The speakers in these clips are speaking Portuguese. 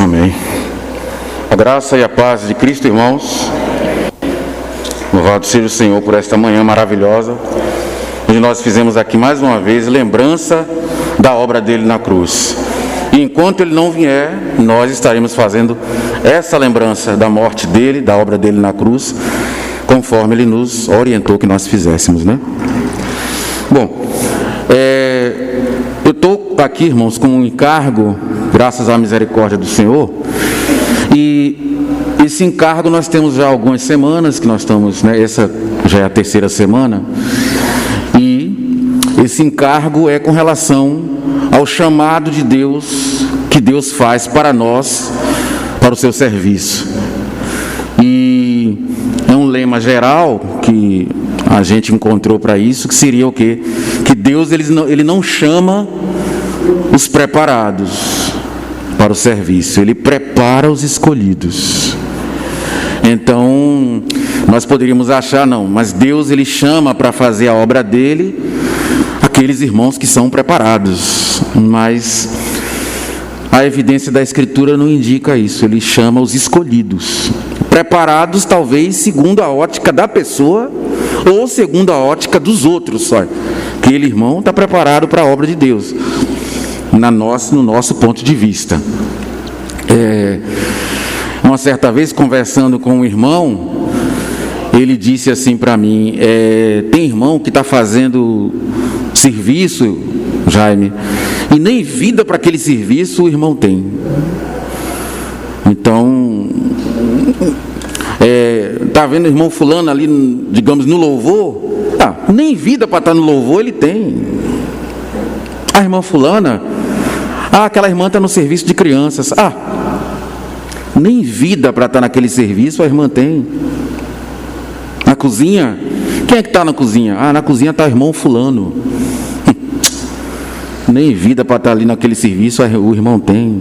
Amém. A graça e a paz de Cristo, irmãos. Louvado seja o Senhor por esta manhã maravilhosa, onde nós fizemos aqui mais uma vez lembrança da obra dele na cruz. E enquanto ele não vier, nós estaremos fazendo essa lembrança da morte dele, da obra dele na cruz, conforme ele nos orientou que nós fizéssemos, né? Bom, eu estou aqui, irmãos, com um encargo, graças à misericórdia do Senhor, e esse encargo nós temos já algumas semanas que nós estamos, né? Essa já é a terceira semana, e esse encargo é com relação ao chamado de Deus, que Deus faz para nós, para o seu serviço. E é um lema geral que a gente encontrou para isso, que seria o quê? Que Deus ele não chama os preparados para o serviço, ele prepara os escolhidos. Então, nós poderíamos achar, não, mas Deus ele chama para fazer a obra dele aqueles irmãos que são preparados, mas a evidência da Escritura não indica isso, ele chama os escolhidos. Preparados talvez segundo a ótica da pessoa ou segundo a ótica dos outros, só. Aquele irmão está preparado para a obra de Deus, no nosso ponto de vista. Uma certa vez, conversando com um irmão, ele disse assim para mim, tem irmão que está fazendo serviço, Jaime, e nem vida para aquele serviço o irmão tem. Então, tá vendo o irmão fulano ali, digamos, no louvor? Nem vida para estar no louvor ele tem. A irmã fulana, aquela irmã está no serviço de crianças. Nem vida para estar naquele serviço a irmã tem. Na cozinha, quem é que está na cozinha? Na cozinha está o irmão fulano. Nem vida para estar ali naquele serviço o irmão tem.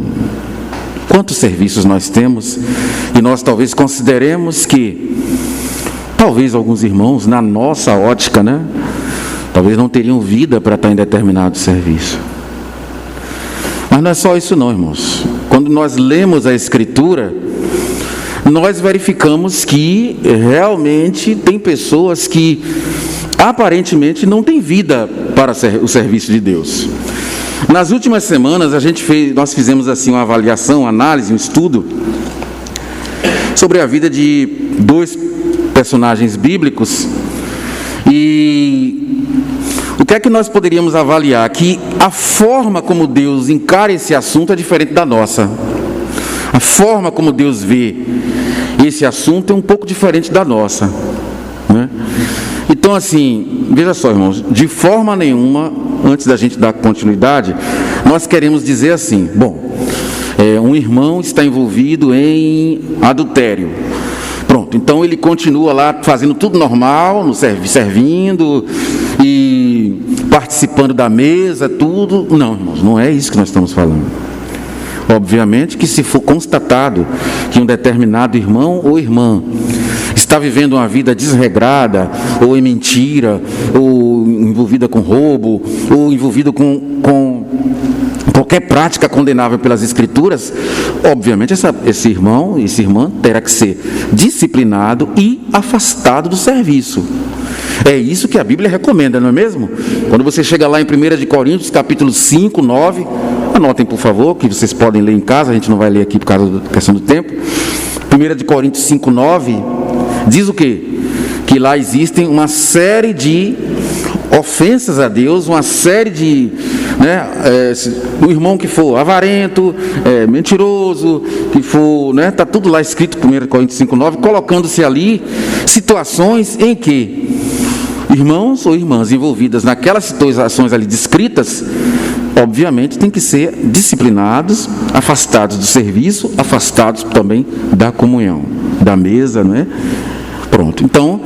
Quantos serviços nós temos? E nós talvez consideremos que talvez alguns irmãos, na nossa ótica, né, talvez não teriam vida para estar em determinado serviço. Mas não é só isso não, irmãos. Quando nós lemos a Escritura, nós verificamos que realmente tem pessoas que aparentemente não têm vida para o serviço de Deus. Nas últimas semanas nós fizemos assim uma avaliação, uma análise, um estudo sobre a vida de dois personagens bíblicos, e o que é que nós poderíamos avaliar? Que a forma como Deus encara esse assunto é diferente da nossa. A forma como Deus vê esse assunto é um pouco diferente da nossa, né? Então assim, veja só, irmãos, de forma nenhuma, antes da gente dar continuidade, nós queremos dizer assim, um irmão está envolvido em adultério. Pronto, então ele continua lá fazendo tudo normal, servindo e participando da mesa, tudo. Não, irmãos, não é isso que nós estamos falando. Obviamente que se for constatado que um determinado irmão ou irmã está vivendo uma vida desregrada, ou em mentira, ou envolvida com roubo, ou envolvido com qualquer prática condenável pelas Escrituras, obviamente esse irmão e essa irmã terá que ser disciplinado e afastado do serviço. É isso que a Bíblia recomenda, não é mesmo? Quando você chega lá em 1 Coríntios, capítulo 5, 9, anotem por favor, que vocês podem ler em casa, a gente não vai ler aqui por causa da questão do tempo. 1 Coríntios 5, 9, diz o quê? Que lá existem uma série de ofensas a Deus, uma série de, o irmão que for avarento, mentiroso, que for, está tudo lá escrito, 1 Coríntios 5,9, colocando-se ali situações em que irmãos ou irmãs envolvidas naquelas situações ali descritas, obviamente tem que ser disciplinados, afastados do serviço, afastados também da comunhão, da mesa, Pronto, então,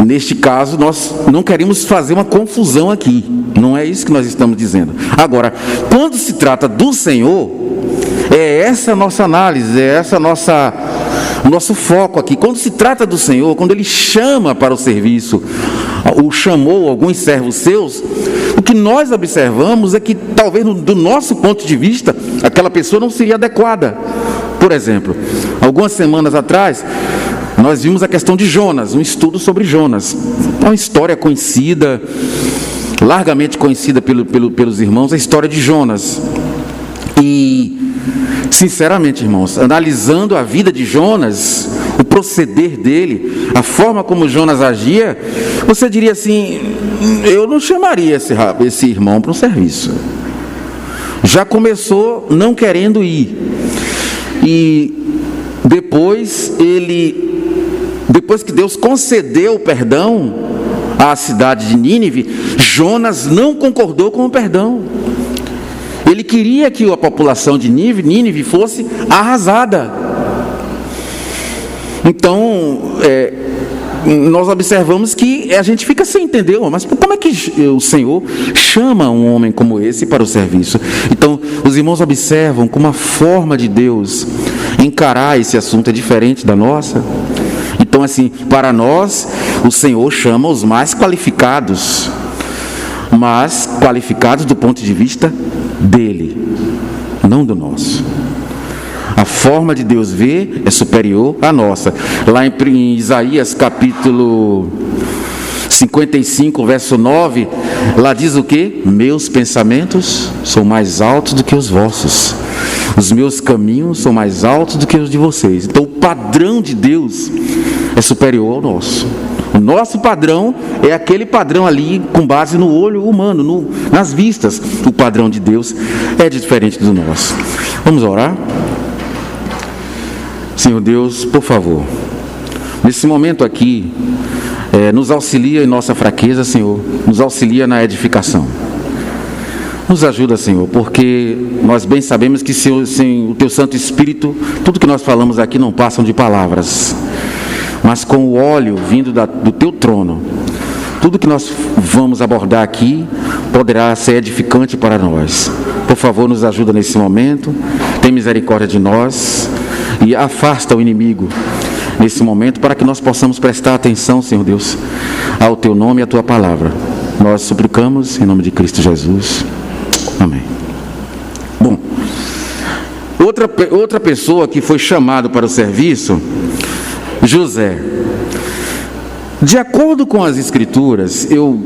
neste caso, nós não queremos fazer uma confusão aqui, não é isso que nós estamos dizendo. Agora, quando se trata do Senhor, é essa a nossa análise, é essa o nosso foco aqui. Quando se trata do Senhor, quando Ele chama para o serviço, ou chamou alguns servos seus, o que nós observamos é que talvez do nosso ponto de vista, aquela pessoa não seria adequada. Por exemplo, algumas semanas atrás, nós vimos a questão de Jonas, um estudo sobre Jonas. É uma história conhecida, largamente conhecida pelos irmãos, a história de Jonas. E, sinceramente, irmãos, analisando a vida de Jonas, o proceder dele, a forma como Jonas agia, você diria assim: eu não chamaria esse irmão para um serviço. Já começou não querendo ir. E depois que Deus concedeu o perdão à cidade de Nínive, Jonas não concordou com o perdão. Ele queria que a população de Nínive fosse arrasada. Então, nós observamos que a gente fica sem entender, mas como é que o Senhor chama um homem como esse para o serviço? Então, os irmãos observam como a forma de Deus encarar esse assunto é diferente da nossa. Então, assim, para nós, o Senhor chama os mais qualificados, mas qualificados do ponto de vista dele, não do nosso. A forma de Deus ver é superior à nossa. Lá em Isaías capítulo 55, verso 9, lá diz o quê? Meus pensamentos são mais altos do que os vossos. Os meus caminhos são mais altos do que os de vocês. Então o padrão de Deus é superior ao nosso. O nosso padrão é aquele padrão ali com base no olho humano, nas vistas. O padrão de Deus é diferente do nosso. Vamos orar? Senhor Deus, por favor, nesse momento aqui, nos auxilia em nossa fraqueza, Senhor, nos auxilia na edificação. Nos ajuda, Senhor, porque nós bem sabemos que sem o Teu Santo Espírito, tudo que nós falamos aqui não passam de palavras, mas com o óleo vindo do Teu trono, tudo que nós vamos abordar aqui poderá ser edificante para nós. Por favor, nos ajuda nesse momento, tem misericórdia de nós e afasta o inimigo nesse momento, para que nós possamos prestar atenção, Senhor Deus, ao Teu nome e à Tua palavra. Nós suplicamos em nome de Cristo Jesus. Amém. Bom, outra pessoa que foi chamado para o serviço, José. De acordo com as Escrituras, eu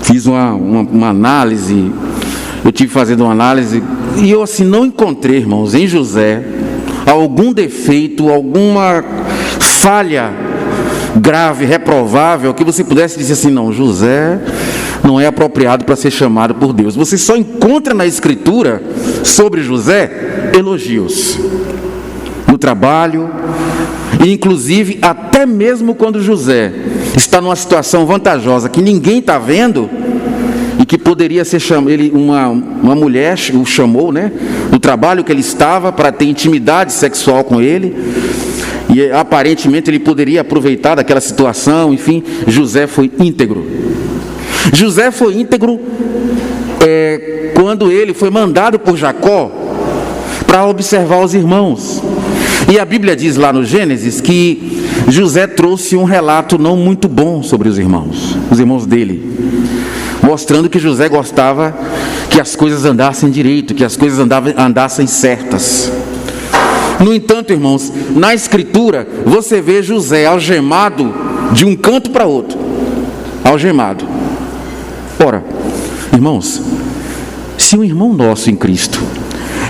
fiz uma análise, eu tive fazendo uma análise, e eu assim não encontrei, irmãos, em José algum defeito, alguma falha grave, reprovável, que você pudesse dizer assim: não, José não é apropriado para ser chamado por Deus. Você só encontra na Escritura sobre José elogios no trabalho, e inclusive até mesmo quando José está numa situação vantajosa que ninguém está vendo, e que poderia ser uma mulher o chamou, né, do trabalho que ele estava, para ter intimidade sexual com ele, e aparentemente ele poderia aproveitar daquela situação. Enfim, José foi íntegro. José foi íntegro quando ele foi mandado por Jacó para observar os irmãos. E a Bíblia diz lá no Gênesis que José trouxe um relato não muito bom sobre os irmãos dele, mostrando que José gostava que as coisas andassem direito, que as coisas andassem certas. No entanto, irmãos, na Escritura você vê José algemado de um canto para outro, algemado. Ora, irmãos, se um irmão nosso em Cristo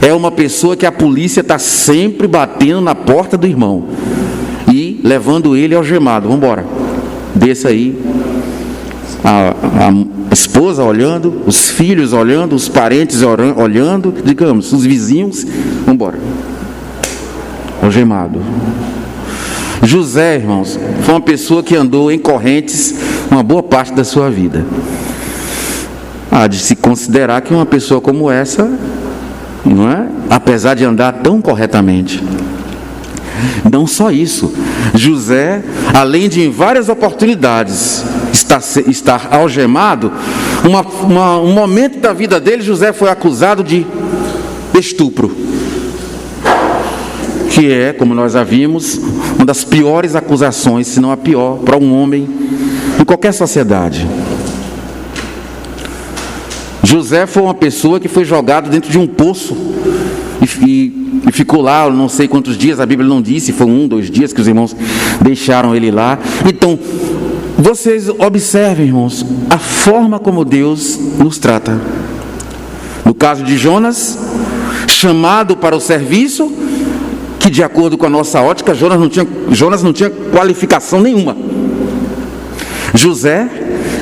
é uma pessoa que a polícia está sempre batendo na porta do irmão e levando ele algemado, vamos embora, desça aí, a esposa olhando, os filhos olhando, os parentes olhando, digamos, os vizinhos, vamos embora, algemado. José, irmãos, foi uma pessoa que andou em correntes uma boa parte da sua vida. Há de se considerar que uma pessoa como essa, não é? Apesar de andar tão corretamente. Não só isso, José, além de em várias oportunidades estar algemado, um momento da vida dele, José foi acusado de estupro, que é, como nós já vimos, uma das piores acusações, se não a pior, para um homem em qualquer sociedade. José foi uma pessoa que foi jogado dentro de um poço e ficou lá, não sei quantos dias, a Bíblia não disse, foi 1, 2 dias que os irmãos deixaram ele lá. Então, vocês observem, irmãos, a forma como Deus nos trata. No caso de Jonas, chamado para o serviço, que de acordo com a nossa ótica, Jonas não tinha qualificação nenhuma. José,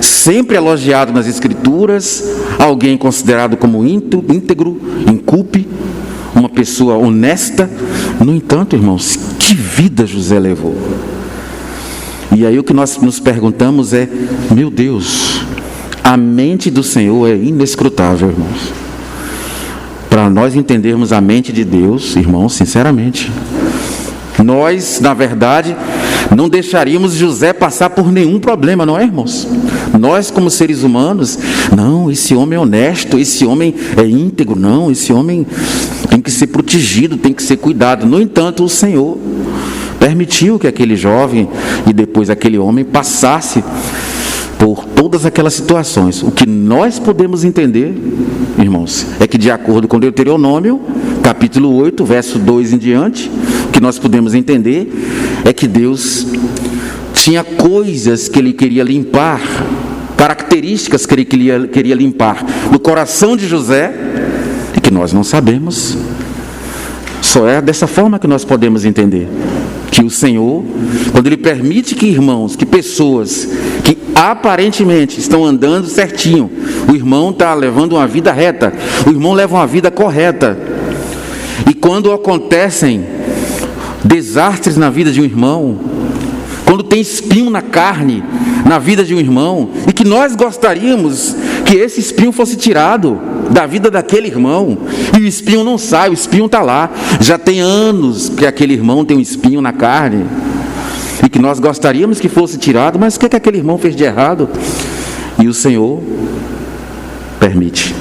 sempre elogiado nas Escrituras, alguém considerado como íntegro, incúlpe, uma pessoa honesta. No entanto, irmãos, que vida José levou? E aí o que nós nos perguntamos é: meu Deus, a mente do Senhor é inescrutável, irmãos. Para nós entendermos a mente de Deus, irmãos, sinceramente, nós, na verdade, não deixaríamos José passar por nenhum problema, não é, irmãos? Nós, como seres humanos, não, esse homem é honesto, esse homem é íntegro, não, esse homem tem que ser protegido, tem que ser cuidado. No entanto, o Senhor permitiu que aquele jovem e depois aquele homem passasse por todas aquelas situações. O que nós podemos entender, irmãos, é que de acordo com Deuteronômio, capítulo 8, verso 2 em diante, o que nós podemos entender é que Deus tinha coisas que Ele queria limpar, características que Ele queria limpar no coração de José, e que nós não sabemos. Só é dessa forma que nós podemos entender que o Senhor, quando Ele permite que irmãos, que pessoas que aparentemente estão andando certinho, o irmão está levando uma vida reta, o irmão leva uma vida correta, e quando acontecem desastres na vida de um irmão, quando tem espinho na carne, na vida de um irmão, e que nós gostaríamos que esse espinho fosse tirado da vida daquele irmão, e o espinho não sai, o espinho está lá, já tem anos que aquele irmão tem um espinho na carne, e que nós gostaríamos que fosse tirado, mas o que aquele irmão fez de errado? E o Senhor permite.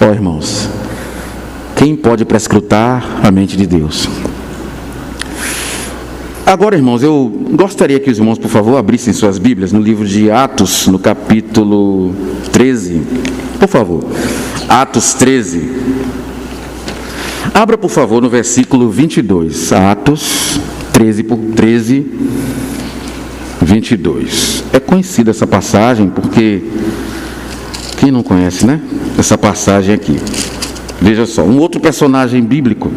Ó, irmãos, quem pode prescrutar a mente de Deus? Agora, irmãos, eu gostaria que os irmãos, por favor, abrissem suas Bíblias no livro de Atos, no capítulo 13. Por favor, Atos 13. Abra, por favor, no versículo 22. Atos 13, 22. É conhecida essa passagem porque... quem não conhece, né? Essa passagem aqui. Veja só, um outro personagem bíblico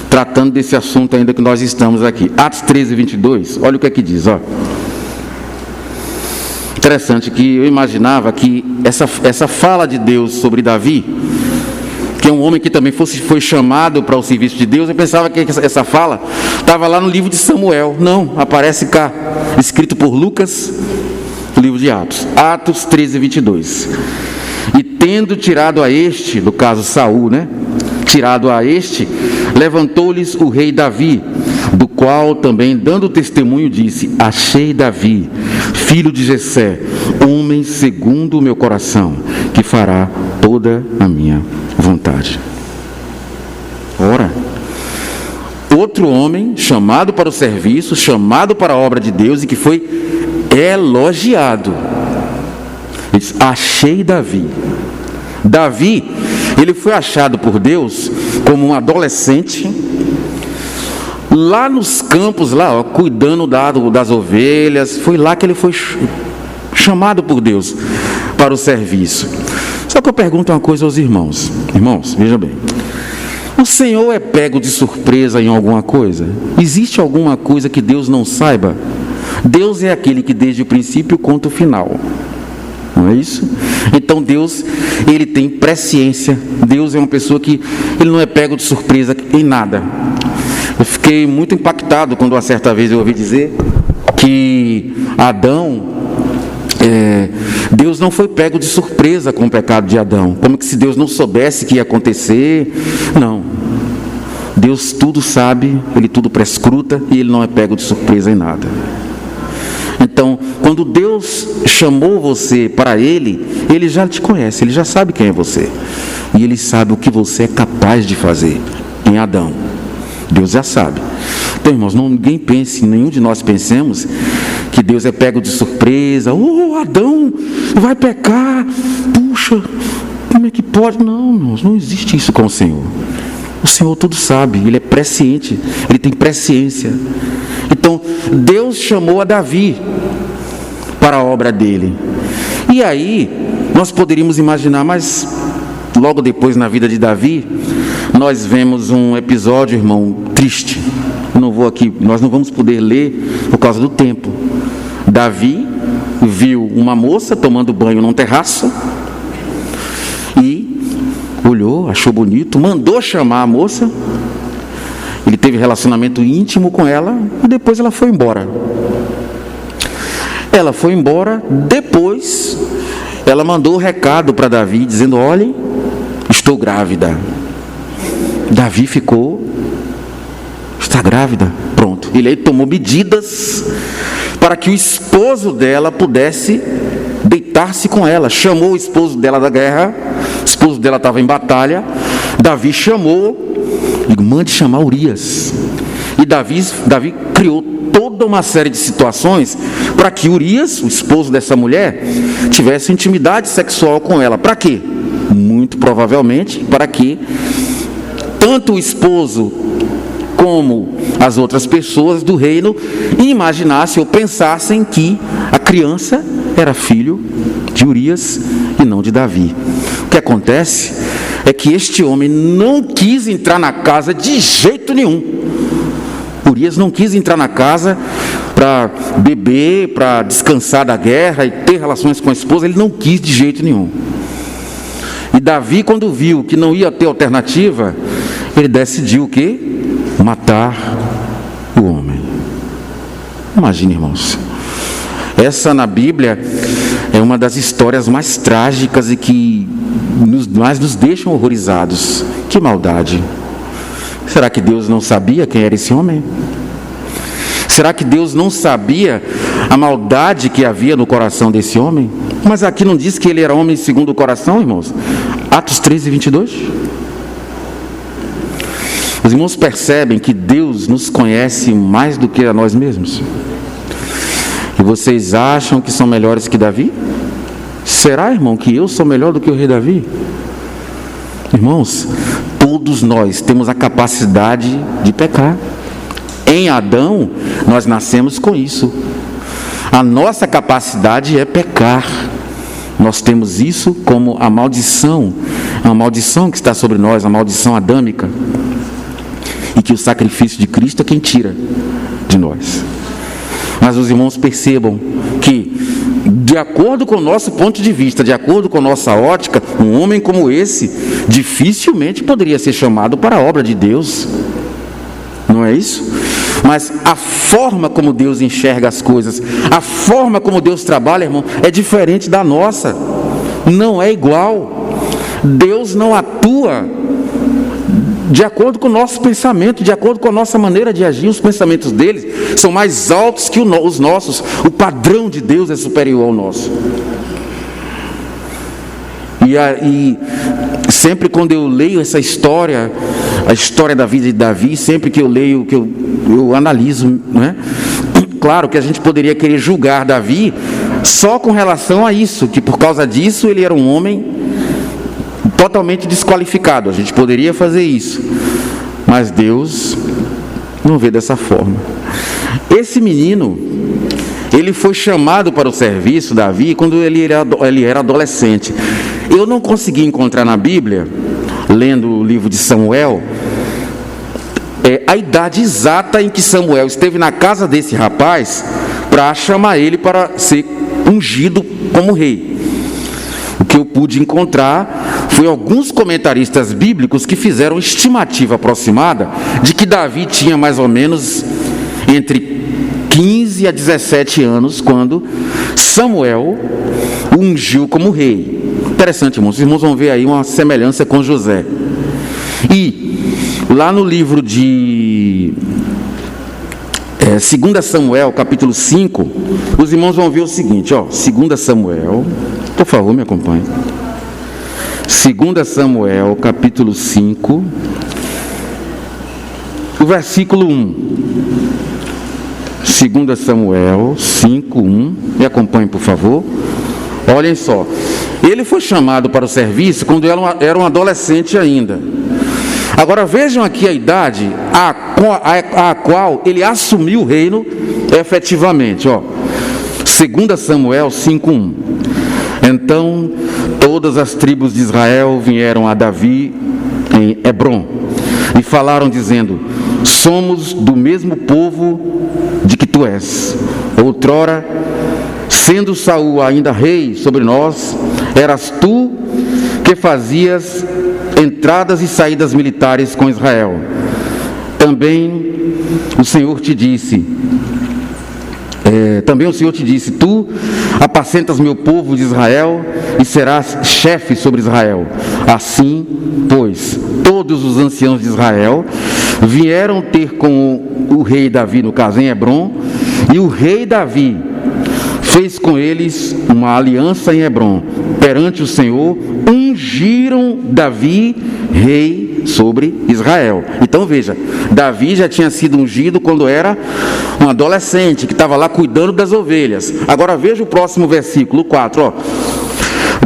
tratando desse assunto ainda que nós estamos aqui. Atos 13, 22, olha o que é que diz, ó. Interessante que eu imaginava que essa fala de Deus sobre Davi, que é um homem que também foi chamado para o serviço de Deus, eu pensava que essa fala estava lá no livro de Samuel. Não, aparece cá, escrito por Lucas, no livro de Atos. Atos 13, 22. E tendo tirado a este, no caso Saul, né? Tirado a este, levantou-lhes o rei Davi, do qual também, dando testemunho, disse: achei Davi, filho de Jessé, homem segundo o meu coração, que fará toda a minha vontade. Ora, outro homem chamado para o serviço, chamado para a obra de Deus e que foi elogiado. Ele diz: achei Davi. Davi, ele foi achado por Deus como um adolescente, lá nos campos, lá, ó, cuidando das ovelhas. Foi lá que ele foi chamado por Deus para o serviço. Só que eu pergunto uma coisa aos irmãos. Irmãos, vejam bem. O Senhor é pego de surpresa em alguma coisa? Existe alguma coisa que Deus não saiba? Deus é aquele que desde o princípio conta o final. Não é isso? Então Deus, Ele tem presciência. Deus é uma pessoa que Ele não é pego de surpresa em nada. Eu fiquei muito impactado quando uma certa vez eu ouvi dizer que Adão, Deus não foi pego de surpresa com o pecado de Adão, como que se Deus não soubesse que ia acontecer. Não, Deus tudo sabe, Ele tudo prescruta e Ele não é pego de surpresa em nada. Então, quando Deus chamou você para Ele, Ele já te conhece, Ele já sabe quem é você, e Ele sabe o que você é capaz de fazer. Em Adão, Deus já sabe. Então, irmãos, ninguém pense, nenhum de nós pensemos que Deus é pego de surpresa. Adão vai pecar, puxa, puxa, como é que pode? Não existe isso com o Senhor. O Senhor tudo sabe, Ele é presciente, Ele tem presciência. Então, Deus chamou a Davi para a obra dele. E aí, nós poderíamos imaginar, mas logo depois na vida de Davi, nós vemos um episódio, irmão, triste. Nós não vamos poder ler por causa do tempo. Davi viu uma moça tomando banho num terraço e olhou, achou bonito, mandou chamar a moça. Ele teve relacionamento íntimo com ela e depois ela foi embora. Ela foi embora, depois ela mandou o recado para Davi, dizendo: olhe, estou grávida. Davi ficou: está grávida? Pronto. Ele aí tomou medidas para que o esposo dela pudesse deitar-se com ela. Chamou o esposo dela da guerra, o esposo dela estava em batalha. Davi chamou, e mande chamar Urias. E Davi criou toda uma série de situações para que Urias, o esposo dessa mulher, tivesse intimidade sexual com ela. Para quê? Muito provavelmente para que tanto o esposo como as outras pessoas do reino imaginassem ou pensassem que a criança era filho de Urias e não de Davi. O que acontece é que este homem não quis entrar na casa de jeito nenhum. Urias não quis entrar na casa para beber, para descansar da guerra e ter relações com a esposa. Ele não quis de jeito nenhum. E Davi, quando viu que não ia ter alternativa, ele decidiu o quê? Matar o homem. Imagine, irmãos. Essa na Bíblia é uma das histórias mais trágicas e que mais nos deixam horrorizados. Que maldade! Será que Deus não sabia quem era esse homem? Será que Deus não sabia a maldade que havia no coração desse homem? Mas aqui não diz que ele era homem segundo o coração, irmãos? Atos 13, 22. Os irmãos percebem que Deus nos conhece mais do que a nós mesmos? E vocês acham que são melhores que Davi? Será, irmão, que eu sou melhor do que o rei Davi? Irmãos, todos nós temos a capacidade de pecar. Em Adão, nós nascemos com isso. A nossa capacidade é pecar. Nós temos isso como a maldição que está sobre nós, a maldição adâmica. E que o sacrifício de Cristo é quem tira de nós. Mas os irmãos percebam que, de acordo com o nosso ponto de vista, de acordo com a nossa ótica, um homem como esse dificilmente poderia ser chamado para a obra de Deus. Não é isso? Mas a forma como Deus enxerga as coisas, a forma como Deus trabalha, irmão, é diferente da nossa. Não é igual. Deus não atua de acordo com o nosso pensamento, de acordo com a nossa maneira de agir. Os pensamentos deles são mais altos que os nossos. O padrão de Deus é superior ao nosso. E sempre quando eu leio essa história, a história da vida de Davi, sempre que eu leio, que eu analiso, não é? Claro que a gente poderia querer julgar Davi só com relação a isso, que por causa disso ele era um homem totalmente desqualificado. A gente poderia fazer isso, mas Deus não vê dessa forma. Esse menino, ele foi chamado para o serviço, Davi, quando ele era adolescente. Eu não consegui encontrar na Bíblia, lendo o livro de Samuel, a idade exata em que Samuel esteve na casa desse rapaz para chamar ele para ser ungido como rei. O que eu pude encontrar foi alguns comentaristas bíblicos que fizeram estimativa aproximada de que Davi tinha mais ou menos entre 15 a 17 anos quando Samuel o ungiu como rei. Interessante, irmãos. Os irmãos vão ver aí uma semelhança com José. E lá no livro de 2 Samuel, capítulo 5, os irmãos vão ver o seguinte, 2 Samuel, por favor, me acompanhe. 2 Samuel, capítulo 5, o versículo 1. 2 Samuel 5, 1. Me acompanhe, por favor. Olhem só. Ele foi chamado para o serviço quando era um adolescente ainda. Agora vejam aqui a idade a qual ele assumiu o reino efetivamente. 2 Samuel 5:1. Então todas as tribos de Israel vieram a Davi em Hebrom e falaram dizendo: somos do mesmo povo de que tu és. Outrora, sendo Saul ainda rei sobre nós, eras tu que fazias entradas e saídas militares com Israel. Também o Senhor te disse, tu apacentas meu povo de Israel e serás chefe sobre Israel. Assim, pois, todos os anciãos de Israel vieram ter com o rei Davi, no caso em Hebrom, e o rei Davi fez com eles uma aliança em Hebrom, perante o Senhor, ungiram Davi rei sobre Israel. Então veja, Davi já tinha sido ungido quando era um adolescente, que estava lá cuidando das ovelhas. Agora veja o próximo versículo 4,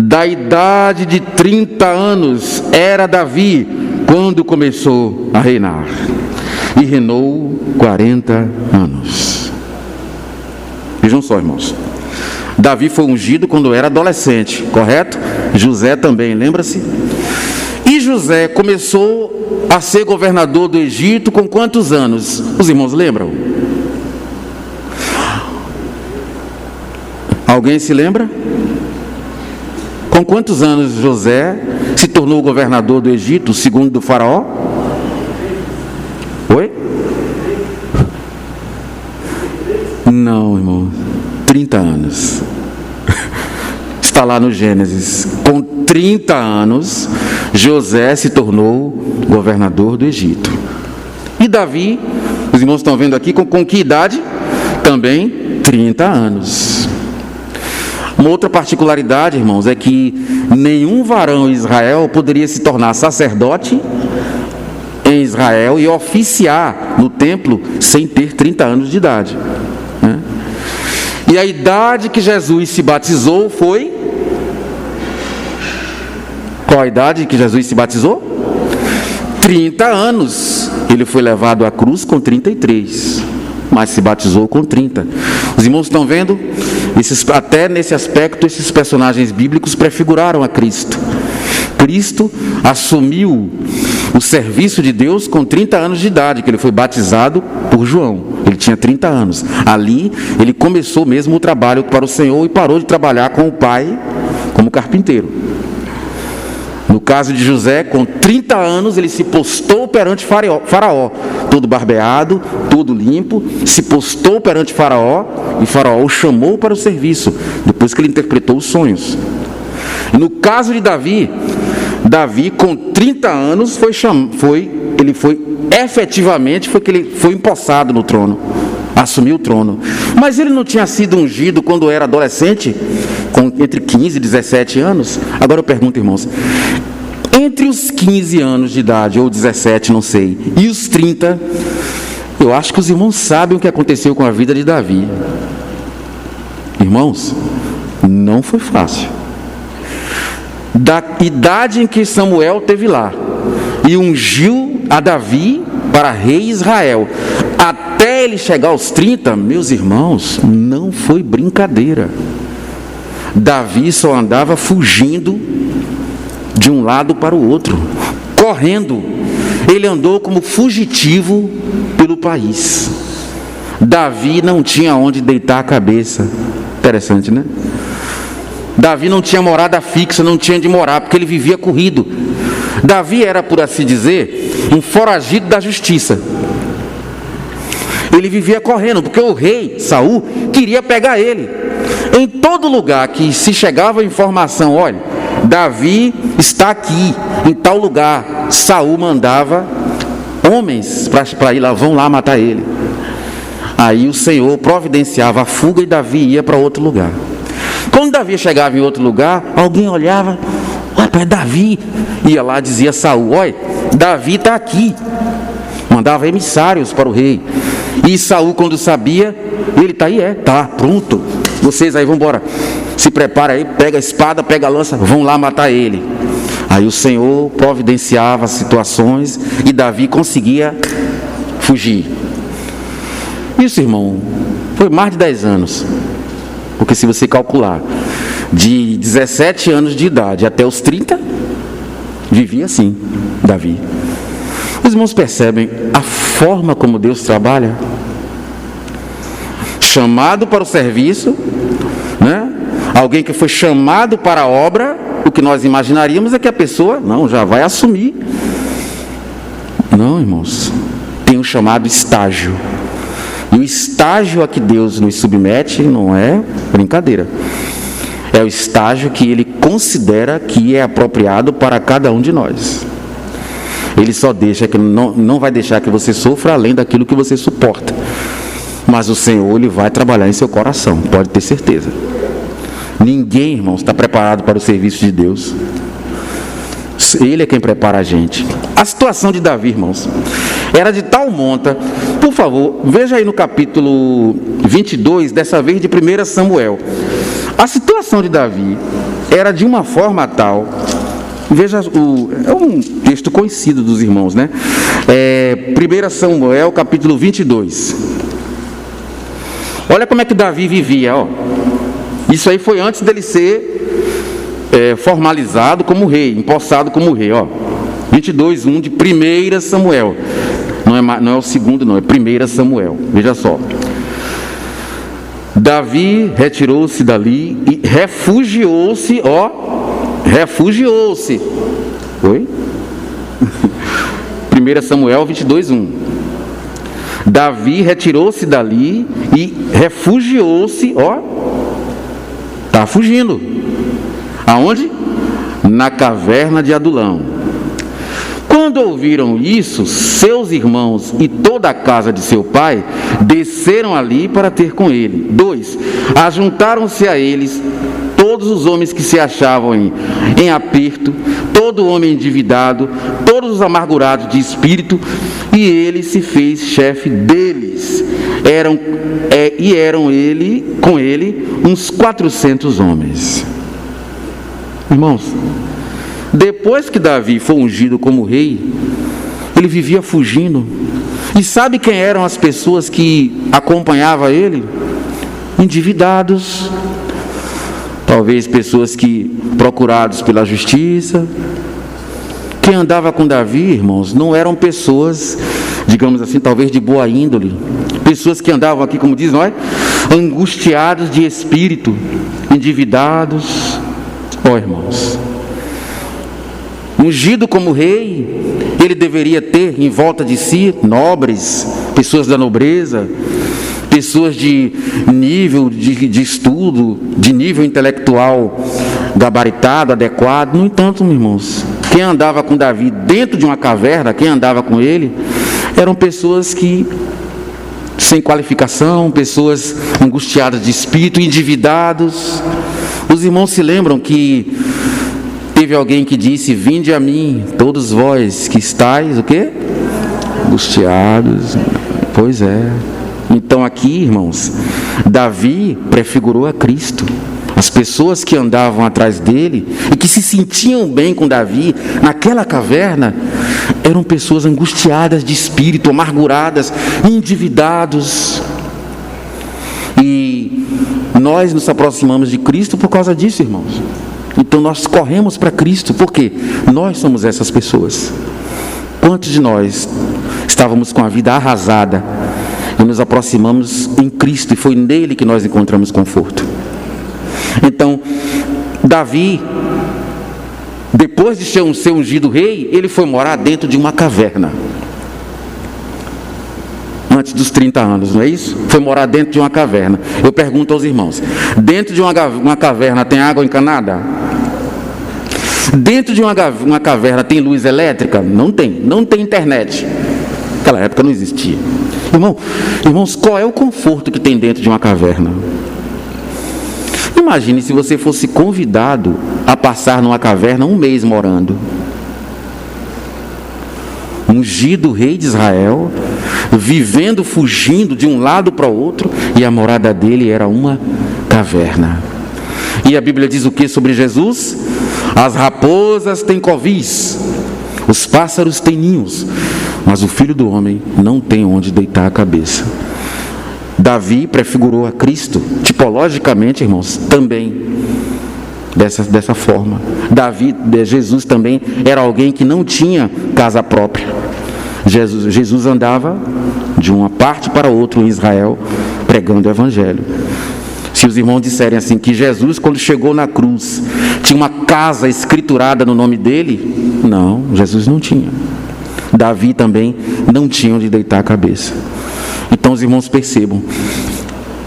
Da idade de 30 anos era Davi quando começou a reinar, e reinou 40 anos. Vejam só, irmãos, Davi foi ungido quando era adolescente, correto? José também, lembra-se? E José começou a ser governador do Egito com quantos anos? Os irmãos lembram? Alguém se lembra? Com quantos anos José se tornou governador do Egito, segundo do faraó? Oi? Não, irmão. 30 anos. Está lá no Gênesis. Com 30 anos, José se tornou governador do Egito. E Davi, os irmãos estão vendo aqui, com que idade? Também 30 anos. Uma outra particularidade, irmãos, é que nenhum varão em Israel poderia se tornar sacerdote em Israel e oficiar no templo sem ter 30 anos de idade, né? E a idade que Jesus se batizou foi... Qual a idade que Jesus se batizou? 30 anos. Ele foi levado à cruz com 33, mas se batizou com 30. Os irmãos estão vendo? Até nesse aspecto, esses personagens bíblicos prefiguraram a Cristo. Cristo assumiu o serviço de Deus com 30 anos de idade, que ele foi batizado por João. Ele tinha 30 anos. Ali, ele começou mesmo o trabalho para o Senhor e parou de trabalhar com o pai como carpinteiro. No caso de José, com 30 anos, ele se postou perante Faraó, todo barbeado, todo limpo, se postou perante Faraó, e Faraó o chamou para o serviço, depois que ele interpretou os sonhos. E no caso de Davi, com 30 anos, ele foi empossado no trono, assumiu o trono. Mas ele não tinha sido ungido quando era adolescente, entre 15 e 17 anos? Agora eu pergunto, irmãos, entre os 15 anos de idade, ou 17, não sei, e os 30, eu acho que os irmãos sabem o que aconteceu com a vida de Davi. Irmãos, não foi fácil. Da idade em que Samuel teve lá e ungiu a Davi para rei Israel, até ele chegar aos 30, meus irmãos, não foi brincadeira. Davi só andava fugindo de um lado para o outro, correndo. Ele andou como fugitivo pelo país. Davi não tinha onde deitar a cabeça. Interessante, né? Davi não tinha morada fixa, não tinha onde morar, porque ele vivia corrido. Davi era, por assim dizer, um foragido da justiça. Ele vivia correndo, porque o rei Saul queria pegar ele. Em todo lugar que se chegava a informação, olha, Davi está aqui, em tal lugar, Saul mandava homens para ir lá, vão lá matar ele. Aí o Senhor providenciava a fuga e Davi ia para outro lugar. Quando Davi chegava em outro lugar, alguém olhava, olha, Davi, ia lá, dizia a Saul, olha, Davi está aqui. Mandava emissários para o rei. E Saul, quando sabia, ele está aí, tá, pronto, vocês aí vão embora. se prepara aí, pega a espada, pega a lança, vão lá matar ele. Aí o Senhor providenciava as situações e Davi conseguia fugir. Isso, irmão, foi mais de 10 anos. Porque se você calcular, de 17 anos de idade até os 30, vivia assim, Davi. Os irmãos percebem a forma como Deus trabalha? Chamado para o serviço, né? Alguém que foi chamado para a obra, o que nós imaginaríamos é que a pessoa, não, já vai assumir. Não, irmãos, tem um chamado estágio. E o estágio a que Deus nos submete não é brincadeira. É o estágio que Ele considera que é apropriado para cada um de nós. Ele só deixa que não vai deixar que você sofra além daquilo que você suporta. Mas o Senhor, Ele vai trabalhar em seu coração, pode ter certeza. Ninguém, irmãos, está preparado para o serviço de Deus. Ele é quem prepara a gente. A situação de Davi, irmãos, era de tal monta. Por favor, veja aí no capítulo 22, dessa vez de 1 Samuel. A situação de Davi era de uma forma tal. Veja, é um texto conhecido dos irmãos, né? 1 Samuel, capítulo 22. Olha como é que Davi vivia, ó. Isso aí foi antes dele ser formalizado como rei, empossado como rei, ó. 22:1 de 1 Samuel. Não é o segundo, não, é 1 Samuel. Veja só. Davi retirou-se dali e refugiou-se, ó. Refugiou-se. Oi? 1 Samuel 22:1. Davi retirou-se dali e refugiou-se, ó. Está fugindo. Aonde? Na caverna de Adulão. Quando ouviram isso, seus irmãos e toda a casa de seu pai desceram ali para ter com ele. 2. Ajuntaram-se a eles todos os homens que se achavam em aperto, todo homem endividado, todos os amargurados de espírito, e ele se fez chefe deles. Eram com ele uns 400 homens. Irmãos, depois que Davi foi ungido como rei, ele vivia fugindo. E sabe quem eram as pessoas que acompanhavam ele? Endividados, talvez pessoas que procurados pela justiça. Quem andava com Davi, irmãos, não eram pessoas, digamos assim, talvez de boa índole. Pessoas que andavam aqui, como diz nós, angustiados de espírito, endividados. Ó, irmãos, ungido como rei, ele deveria ter em volta de si nobres, pessoas da nobreza, pessoas de nível de estudo, de nível intelectual gabaritado, adequado. No entanto, meus irmãos, quem andava com Davi dentro de uma caverna, quem andava com ele, eram pessoas que sem qualificação, pessoas angustiadas de espírito, endividados. Os irmãos se lembram que teve alguém que disse: vinde a mim, todos vós que estáis, o quê? Angustiados. Pois é. Então aqui, irmãos, Davi prefigurou a Cristo. As pessoas que andavam atrás dele e que se sentiam bem com Davi naquela caverna eram pessoas angustiadas de espírito, amarguradas, endividados. E nós nos aproximamos de Cristo por causa disso, irmãos. Então nós corremos para Cristo, porque nós somos essas pessoas. Quantos de nós estávamos com a vida arrasada e nos aproximamos em Cristo, e foi nele que nós encontramos conforto? Então, Davi, depois de ser ungido rei, ele foi morar dentro de uma caverna. Antes dos 30 anos, não é isso? Foi morar dentro de uma caverna. Eu pergunto aos irmãos: dentro de uma caverna tem água encanada? Dentro de uma caverna tem luz elétrica? Não tem. Não tem internet. Naquela época não existia. Irmãos, qual é o conforto que tem dentro de uma caverna? Imagine se você fosse convidado a passar numa caverna um mês morando. Ungido rei de Israel, vivendo, fugindo de um lado para o outro, e a morada dele era uma caverna. E a Bíblia diz o que sobre Jesus? As raposas têm covis, os pássaros têm ninhos, mas o Filho do Homem não tem onde deitar a cabeça. Davi prefigurou a Cristo, tipologicamente, irmãos, também dessa forma. Jesus também era alguém que não tinha casa própria. Jesus andava de uma parte para outra em Israel, pregando o Evangelho. Se os irmãos disserem assim, que Jesus, quando chegou na cruz, tinha uma casa escriturada no nome dele, não, Jesus não tinha. Davi também não tinha onde deitar a cabeça. Então os irmãos percebam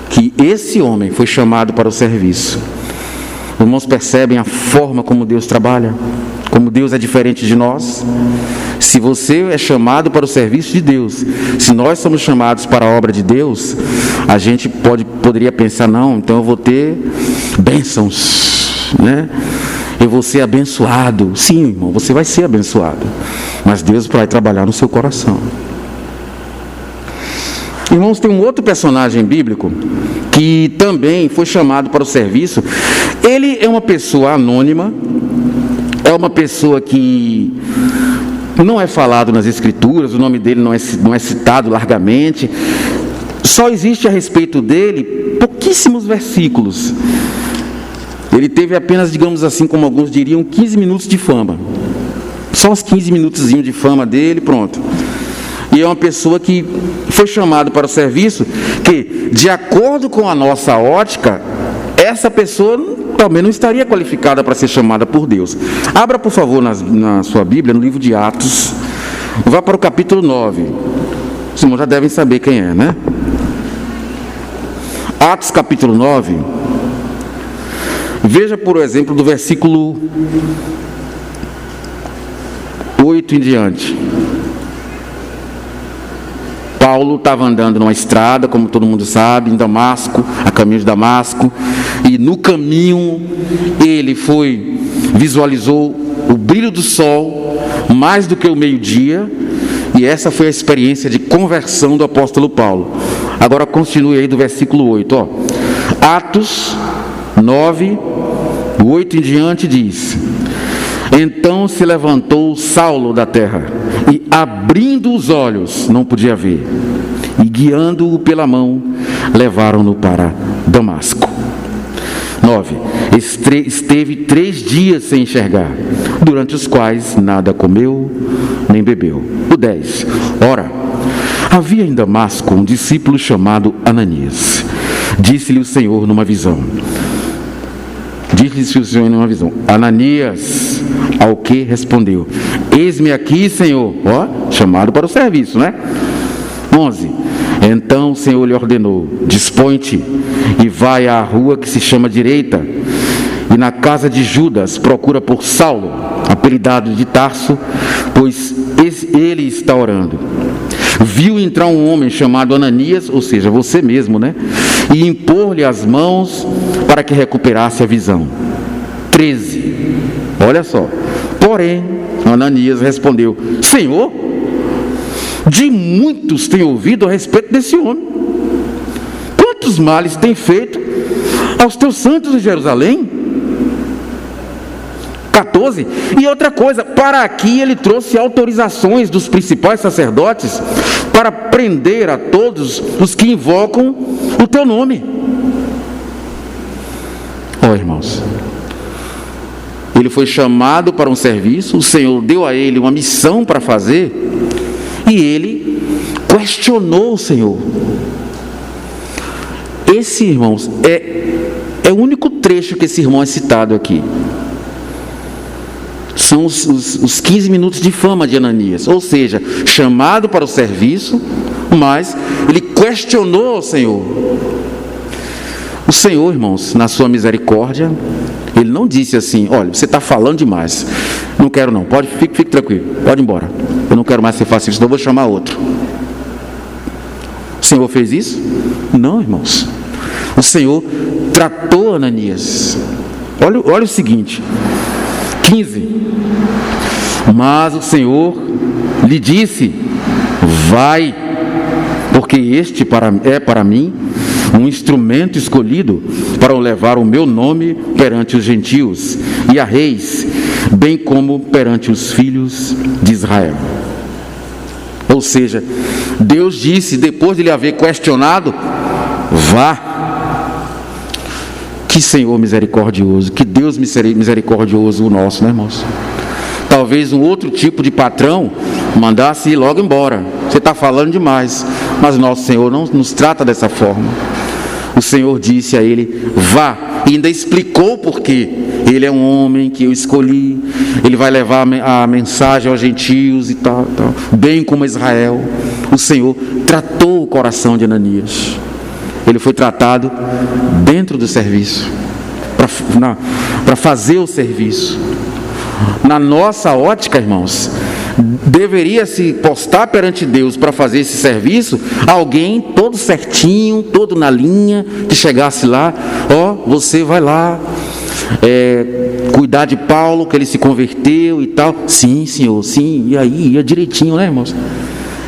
que esse homem foi chamado para o serviço. Os irmãos percebem a forma como Deus trabalha, como Deus é diferente de nós. Se você é chamado para o serviço de Deus, se nós somos chamados para a obra de Deus, a gente poderia pensar, não, então eu vou ter bênçãos, né? Eu vou ser abençoado. Sim, irmão, você vai ser abençoado, mas Deus vai trabalhar no seu coração. Irmãos, tem um outro personagem bíblico que também foi chamado para o serviço. Ele é uma pessoa anônima, é uma pessoa que não é falado nas Escrituras, o nome dele não é citado largamente, só existe a respeito dele pouquíssimos versículos. Ele teve apenas, digamos assim, como alguns diriam, 15 minutos de fama. Só uns 15 minutozinhos de fama dele, pronto. E é uma pessoa que foi chamada para o serviço, que, de acordo com a nossa ótica, essa pessoa também não estaria qualificada para ser chamada por Deus. Abra, por favor, na sua Bíblia, no livro de Atos. Vá para o capítulo 9. Os irmãos já devem saber quem é, né? Atos, capítulo 9. Veja, por exemplo, do versículo 8 em diante. Paulo estava andando numa estrada, como todo mundo sabe, em Damasco, a caminho de Damasco, e no caminho ele visualizou o brilho do sol mais do que o meio-dia, e essa foi a experiência de conversão do apóstolo Paulo. Agora continue aí do versículo 8, ó. Atos 9, 8 em diante diz: então se levantou Saulo da terra, e abrindo os olhos, não podia ver, e guiando-o pela mão, levaram-no para Damasco. 9. Esteve 3 dias sem enxergar, durante os quais nada comeu, nem bebeu. O 10. Ora, havia em Damasco um discípulo chamado Ananias. Disse-lhe o Senhor numa visão. Ananias, ao que respondeu: eis-me aqui, Senhor. Ó, chamado para o serviço, né? 11. Então o Senhor lhe ordenou: dispõe-te e vai à rua que se chama Direita, e na casa de Judas procura por Saulo, apelidado de Tarso, pois ele está orando. Viu entrar um homem chamado Ananias, ou seja, você mesmo, né? E impor-lhe as mãos para que recuperasse a visão. 13. Olha só. Porém, Ananias respondeu: Senhor, de muitos tenho ouvido a respeito desse homem. Quantos males tem feito aos teus santos em Jerusalém? 14. E outra coisa, para aqui ele trouxe autorizações dos principais sacerdotes para prender a todos os que invocam o teu nome. Ó, irmãos, ele foi chamado para um serviço, o Senhor deu a ele uma missão para fazer, e ele questionou o Senhor. Esse, irmãos, é o único trecho que esse irmão é citado aqui. São os 15 minutos de fama de Ananias, ou seja, chamado para o serviço, mas ele questionou o Senhor. O Senhor, irmãos, na sua misericórdia, ele não disse assim: olha, você está falando demais, não quero não, fique tranquilo, pode ir embora, eu não quero mais que você faça isso, senão eu vou chamar outro. O Senhor fez isso? Não, irmãos. O Senhor tratou Ananias. Olha o seguinte, 15. Mas o Senhor lhe disse: vai, porque este é para mim um instrumento escolhido para levar o meu nome perante os gentios e a reis, bem como perante os filhos de Israel. Ou seja, Deus disse, depois de lhe haver questionado: vá. Que Senhor misericordioso, que Deus misericordioso o nosso, né, irmãos? Talvez um outro tipo de patrão mandasse ir logo embora. Você está falando demais, mas nosso Senhor não nos trata dessa forma. O Senhor disse a ele: vá, e ainda explicou por quê. Ele é um homem que eu escolhi, ele vai levar a mensagem aos gentios e tal, bem como Israel. O Senhor tratou o coração de Ananias. Ele foi tratado dentro do serviço, para fazer o serviço. Na nossa ótica, irmãos, deveria se postar perante Deus para fazer esse serviço alguém todo certinho, todo na linha, que chegasse lá: você vai lá cuidar de Paulo, que ele se converteu e tal. Sim, senhor, sim. E aí ia direitinho, né, irmãos?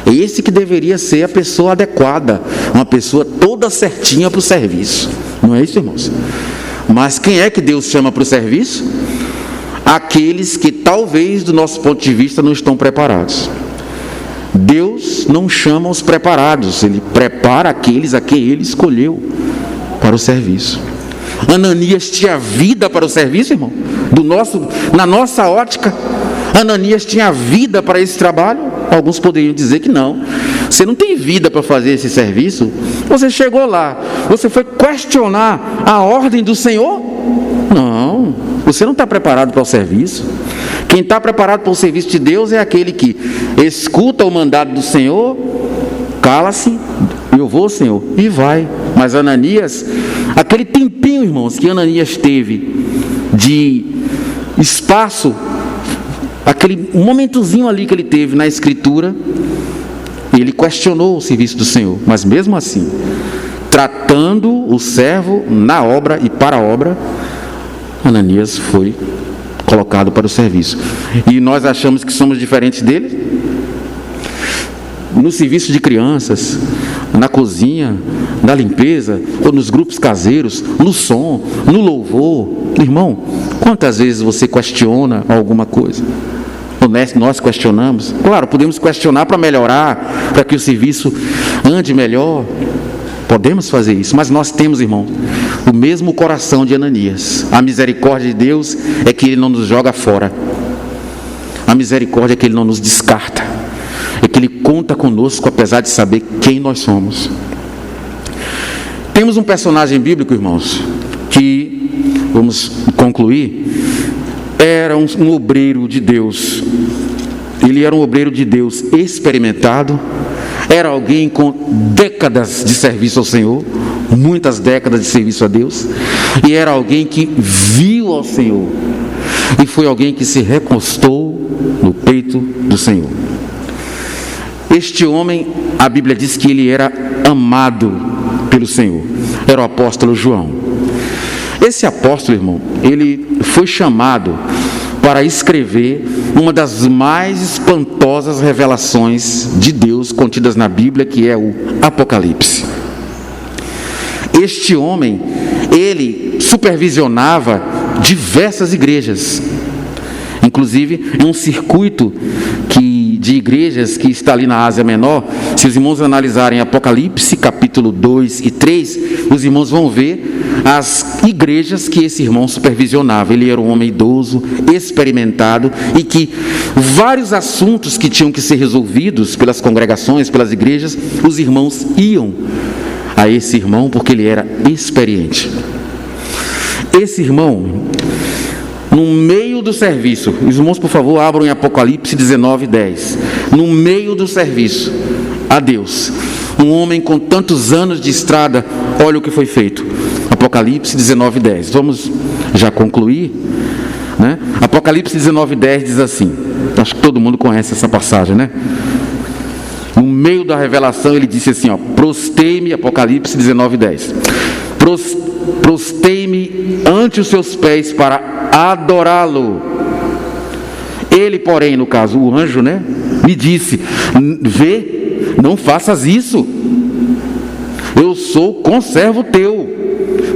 Esse que deveria ser a pessoa adequada, uma pessoa toda certinha para o serviço. Não é isso, irmãos? Mas quem é que Deus chama para o serviço? Aqueles que talvez, do nosso ponto de vista, não estão preparados. Deus não chama os preparados, Ele prepara aqueles a quem Ele escolheu para o serviço. Ananias tinha vida para o serviço, irmão? Na nossa ótica, Ananias tinha vida para esse trabalho? Alguns poderiam dizer que não. Você não tem vida para fazer esse serviço? Você chegou lá, você foi questionar a ordem do Senhor? Não, você não está preparado para o serviço. Quem está preparado para o serviço de Deus é aquele que escuta o mandado do Senhor, cala-se, eu vou, Senhor, e vai. Mas Ananias, aquele tempinho, irmãos, que Ananias teve de espaço, aquele momentozinho ali que ele teve na Escritura, ele questionou o serviço do Senhor, mas mesmo assim, tratando o servo na obra e para a obra, Ananias foi colocado para o serviço. E nós achamos que somos diferentes dele? No serviço de crianças, na cozinha, na limpeza, ou nos grupos caseiros, no som, no louvor. Irmão, quantas vezes você questiona alguma coisa? Nós questionamos. Claro, podemos questionar para melhorar, para que o serviço ande melhor. Podemos fazer isso, mas nós temos, irmão, o mesmo coração de Ananias. A misericórdia de Deus é que Ele não nos joga fora. A misericórdia é que Ele não nos descarta. É que Ele conta conosco, apesar de saber quem nós somos. Temos um personagem bíblico, irmãos, que, vamos concluir, era um obreiro de Deus. Ele era um obreiro de Deus experimentado. Era alguém com décadas de serviço ao Senhor, muitas décadas de serviço a Deus, e era alguém que viu ao Senhor, e foi alguém que se recostou no peito do Senhor. Este homem, a Bíblia diz que ele era amado pelo Senhor, era o apóstolo João. Esse apóstolo, irmão, ele foi chamado para escrever uma das mais espantosas revelações de Deus contidas na Bíblia, que é o Apocalipse. Este homem, ele supervisionava diversas igrejas, inclusive em um circuito de igrejas que está ali na Ásia Menor. Se os irmãos analisarem Apocalipse, capítulo 2 e 3, os irmãos vão ver as igrejas que esse irmão supervisionava. Ele era um homem idoso, experimentado, e que vários assuntos que tinham que ser resolvidos pelas congregações, pelas igrejas, os irmãos iam a esse irmão porque ele era experiente. Esse irmão, no meio do serviço, os irmãos, por favor, abram em Apocalipse 19:10. No meio do serviço a Deus, um homem com tantos anos de estrada, olha o que foi feito. Apocalipse 19:10. Vamos já concluir, né? Apocalipse 19:10 diz assim, acho que todo mundo conhece essa passagem, né? No meio da revelação ele disse assim, prostei-me, Apocalipse 19:10. Prostei-me ante os seus pés para adorá-lo. Ele, porém, no caso, o anjo, né, me disse: vê, não faças isso. Eu sou conservo teu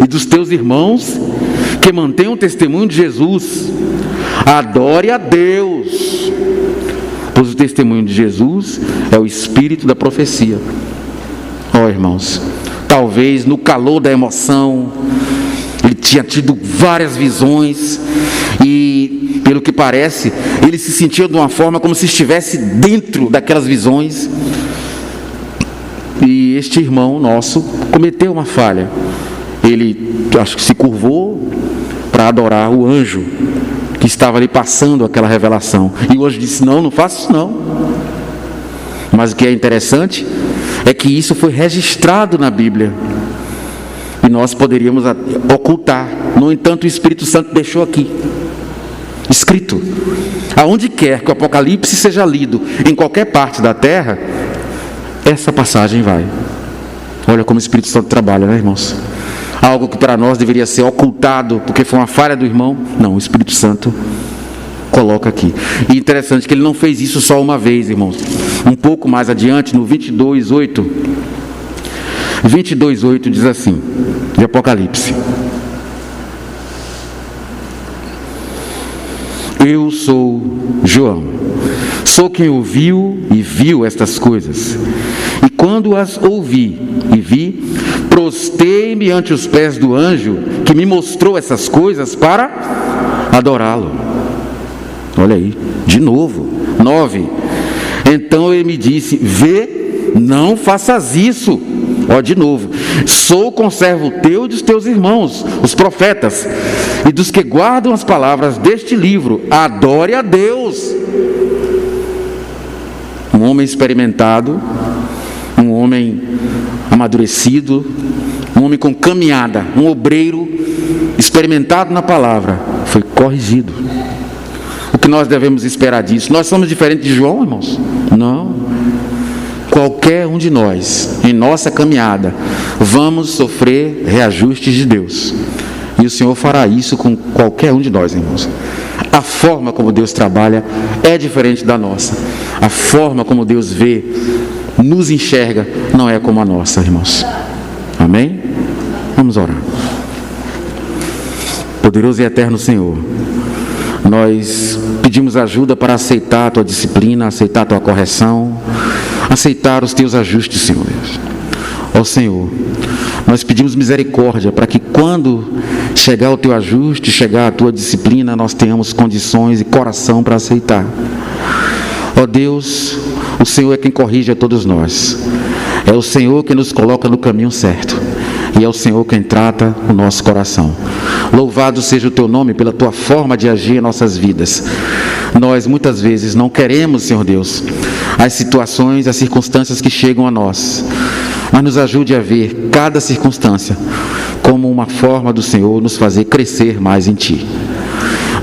e dos teus irmãos que mantêm o testemunho de Jesus. Adore a Deus, pois o testemunho de Jesus é o espírito da profecia. Irmãos, talvez no calor da emoção, ele tinha tido várias visões e, pelo que parece, ele se sentia de uma forma como se estivesse dentro daquelas visões. E este irmão nosso cometeu uma falha. Ele, acho que se curvou para adorar o anjo que estava ali passando aquela revelação. E o anjo disse: não faça isso não. Mas o que é interessante é que isso foi registrado na Bíblia e nós poderíamos ocultar. No entanto, o Espírito Santo deixou aqui escrito. Aonde quer que o Apocalipse seja lido, em qualquer parte da terra, essa passagem vai. Olha como o Espírito Santo trabalha, né, irmãos? Algo que para nós deveria ser ocultado porque foi uma falha do irmão, não, o Espírito Santo coloca aqui. E interessante que ele não fez isso só uma vez, irmãos. Um pouco mais adiante, no 22:8 diz assim, de Apocalipse: eu sou João, sou quem ouviu e viu estas coisas, e quando as ouvi e vi, prostei-me ante os pés do anjo que me mostrou essas coisas para adorá-lo. Olha aí, de novo, 9. Então ele me disse: vê, não faças isso. Ó, de novo: sou conservo teu e dos teus irmãos, os profetas, e dos que guardam as palavras deste livro. Adore a Deus. Um homem experimentado, um homem amadurecido, um homem com caminhada, um obreiro experimentado na palavra, foi corrigido. O que nós devemos esperar disso? Nós somos diferentes de João, irmãos? Não. Qualquer um de nós, em nossa caminhada, vamos sofrer reajustes de Deus. E o Senhor fará isso com qualquer um de nós, irmãos. A forma como Deus trabalha é diferente da nossa. A forma como Deus vê, nos enxerga, não é como a nossa, irmãos. Amém? Vamos orar. Poderoso e eterno Senhor, nós pedimos ajuda para aceitar a Tua disciplina, aceitar a Tua correção, aceitar os Teus ajustes, Senhor Deus. Ó Senhor, nós pedimos misericórdia para que quando chegar o Teu ajuste, chegar a Tua disciplina, nós tenhamos condições e coração para aceitar. Ó Deus, o Senhor é quem corrige a todos nós. É o Senhor que nos coloca no caminho certo. E é o Senhor quem trata o nosso coração. Louvado seja o Teu nome pela Tua forma de agir em nossas vidas. Nós muitas vezes não queremos, Senhor Deus, as situações, as circunstâncias que chegam a nós. Mas nos ajude a ver cada circunstância como uma forma do Senhor nos fazer crescer mais em Ti.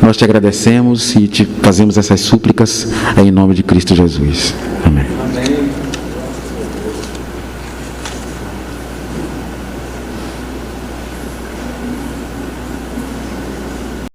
Nós te agradecemos e te fazemos essas súplicas em nome de Cristo Jesus. Amém.